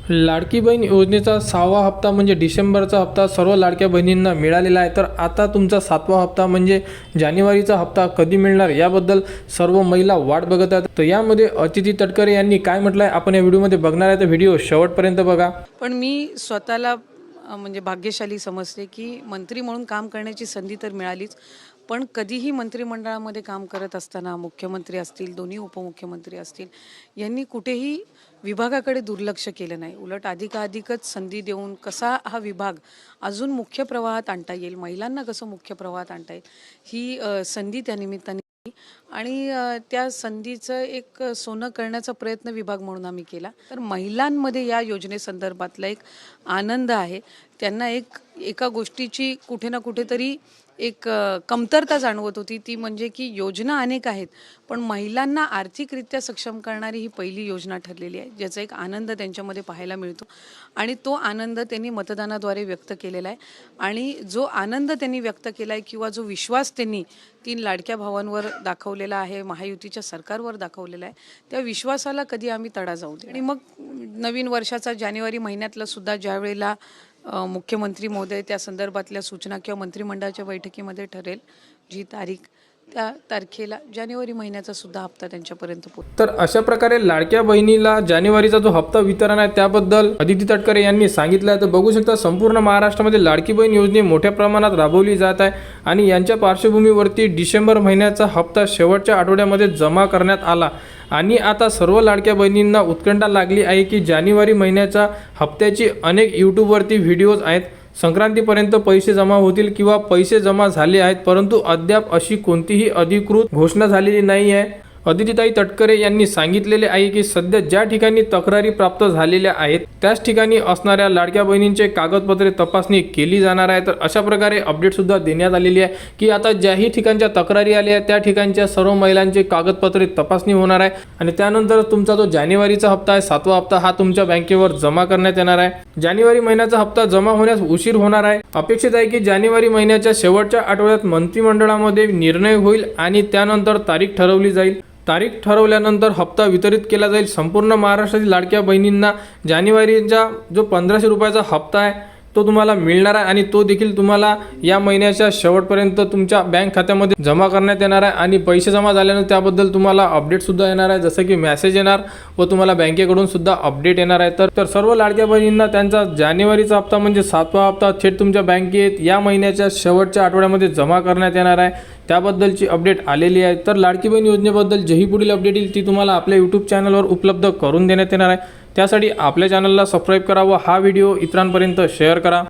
लाडकी बहीण योजनेचा 6वा हप्ता म्हणजे डिसेंबरचा हप्ता सर्व लाडक्या बहिणींना मिळालेला आहे। तर आता तुमचा 7वा हप्ता म्हणजे जानेवारीचा हप्ता कधी मिळणार याबद्दल सर्व महिला वाट बघत आहेत। तर यामध्ये अतिथी तटकरे यांनी काय म्हटलं आहे आपण या व्हिडिओमध्ये बघणार आहे, तर व्हिडिओ शेवटपर्यंत बघा। पण मी स्वतःला म्हणजे भाग्यशाली समजते की मंत्री म्हणून काम करण्याची संधी तर मिळालीच, पण कधीही मंत्रिमंडळामध्ये काम करत असताना मुख्यमंत्री असतील, दोन्ही उपमुख्यमंत्री असतील, यांनी कुठेही विभागाकडे दुर्लक्ष केलं नाही। उलट अधिकाधिकच संधी देऊन कसा हा विभाग अजून मुख्य प्रवाहात आणता येईल, महिलांना कसं मुख्य प्रवाहात आणता येईल ही संधी त्या निमित्ताने आणि त्या संधीचं एक सोनं करण्याचा प्रयत्न विभाग म्हणून आम्ही केला। तर महिलांमध्ये या योजनेसंदर्भातला एक आनंद आहे। त्यांना एका गोष्टीची कुठे ना कुठेतरी एक कमतरता जाणवत होती, ती म्हणजे की योजना अनेक आहेत पण महिलांना आर्थिकरित्या सक्षम करणारी ही पहिली योजना ठरलेली आहे, ज्याचा एक आनंद त्यांच्यामध्ये पाहायला मिळतो आणि तो आनंद त्यांनी मतदानाद्वारे व्यक्त केलेला आहे। आणि जो आनंद त्यांनी व्यक्त केला आहे किंवा जो विश्वास त्यांनी 3 लाडक्या भावांवर दाखवलेला आहे, महायुतीच्या सरकारवर दाखवलेला आहे, त्या विश्वासाला कधी आम्ही तडा जाऊ दे। आणि मग नवीन वर्षाचा जानेवारी महिन्यातला सुद्धा ज्यावेळेला मुख्यमंत्री महोदय त्या संदर्भातल्या सूचना किंवा मंत्रिमंडळाच्या बैठकीमध्ये ठरेल जी तारीख, त्या तारखेला जानेवारी महिन्याचा सुद्धा हप्ता त्यांच्यापर्यंत पोहोचेल। तर अशा प्रकारे लाडक्या बहिणीला जानेवारीचा जो हप्ता वितरण आहे त्याबद्दल अदिती तटकरे यांनी सांगितलं आहे। तर बघू शकता संपूर्ण महाराष्ट्रामध्ये लाडकी बहीण योजना मोठ्या प्रमाणात राबवली जात आहे आणि यांच्या पार्श्वभूमीवरती डिसेंबर महिन्याचा हप्ता शेवटच्या आठवड्यामध्ये जमा करण्यात आला आणि आता सर्व लाडक्या बहिणींना उत्कंठा लागली आहे की जानेवारी महिन्याच्या हप्त्याची अनेक यूट्यूबवरती व्हिडिओज आहेत। संक्रांतीपर्यंत पैसे जमा होतील किंवा पैसे जमा झाले आहेत, परंतु अद्याप अशी कोणतीही अधिकृत घोषणा झालेली नाही आहे। अदितीताई तटकरे यांनी सांगितलेले आहे की सध्या ज्या ठिकाणी तक्रारी प्राप्त झालेल्या आहेत त्याच ठिकाणी असणाऱ्या लाडक्या बहिणींचे कागदपत्रे तपासणी केली जाणार आहे। तर अशा प्रकारे अपडेट सुद्धा देण्यात आलेली आहे की आता ज्याही ठिकाणच्या तक्रारी आल्या आहेत त्या ठिकाणच्या सर्व महिलांचे कागदपत्रे तपासणी होणार आहे आणि त्यानंतर तुमचा जो जानेवारीचा हप्ता आहे 7वा हप्ता हा तुमच्या बँकेवर जमा करण्यात येणार आहे। जानेवारी महिन्याचा हप्ता जमा होण्यास उशीर होणार आहे। अपेक्षित आहे की जानेवारी महिन्याच्या शेवटच्या आठवड्यात मंत्रिमंडळामध्ये निर्णय होईल आणि त्यानंतर तारीख ठरवली जाईल। तारीख ठरवल्यानंतर हप्ता वितरित केला जाईल। संपूर्ण महाराष्ट्रातील लाडक्या बहिणींना जानेवारीचा जो 1500 रुपयाचा हप्ता आहे तो तुम्हाला मिळणार आहे आणि तो देखील तुम्हाला या महिन्याच्या शेवटपर्यंत तुमच्या बँक खात्यामध्ये जमा करण्यात येणार आहे आणि पैसे जमा झाल्यानंतर त्याबद्दल तुम्हाला अपडेट सुद्धा येणार आहे, जसं की मेसेज येणार व तुम्हाला बँकेकडून सुद्धा अपडेट येणार आहे। तर सर्व लाडक्या बहिणींना त्यांचा जानेवारीचा हप्ता म्हणजे 7वा हप्ता थेट तुमच्या बँकेत या महिन्याच्या शेवटच्या आठवड्यामध्ये जमा करण्यात येणार आहे, त्याबद्दलची अपडेट आलेली आहे। तर लाडकी बहीण योजनेबद्दल जेही पुढील अपडेट येईल ती तुम्हाला आपल्या यूट्यूब चॅनलवर उपलब्ध करून देण्यात येणार आहे। त्यासाठी आपल्या चॅनलला सबस्क्राईब करा व हा व्हिडिओ इतरांपर्यंत शेअर करा।